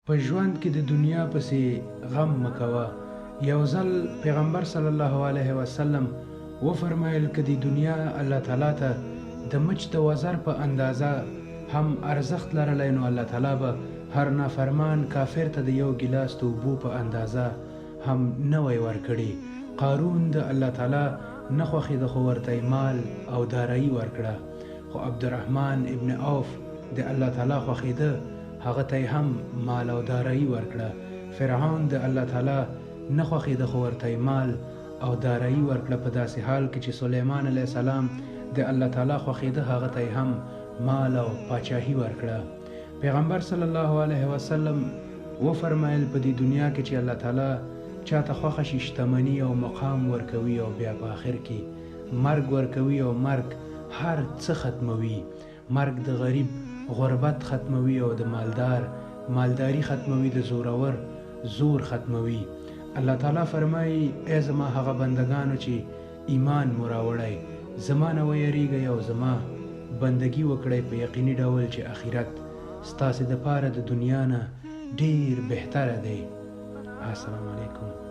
په ژوند کې د دنیا پسې غم مکوه. یو ځل پیغمبر صلی الله علیه وسلم وفرمایل که د دنیا الله تعالی ته د مچ د وزر په اندازه هم ارزښت لرلی نو الله تعالی به هر نافرمان کافر ته د یو ګیلاس د اوبو په اندازه هم نه وی ورکړي. قارون د الله تعالی نه خوښېده خو ورته مال او دارایي ورکړه، خو عبدالرحمن ابن عوف د الله تعالی خوښېده، هغه ته هم مال او دارایي ورکړه. فرعون د الله تعالی نه خوښېده خو ورته مال او دارایي ورکړه، په داسې حال کې چې سلیمان علیه السلام د الله تعالی خوښېده، هغه ته هم مال او پاچاهي ورکړه. پیغمبر صلی الله علیه وسلم وفرمایل په دې دنیا کې چې الله تعالی چاته خوښه شي شتمني او مقام ورکوي او بیا په آخر کې مرګ ورکوي او مرګ هر څه ختموي. مرګ د غریب غربت ختموي او د مالدار مالداري ختموي، د زورور زور ختموي. الله تعالی فرمایي ای زما هغه بندگانو چې ایمان مو راوړی، زما نه ویریږئ او زما بندگی وکړئ په یقیني ډول چې آخرت ستاسې دپاره د دنیا نه ډیر بهتره دی. السلام علیکم.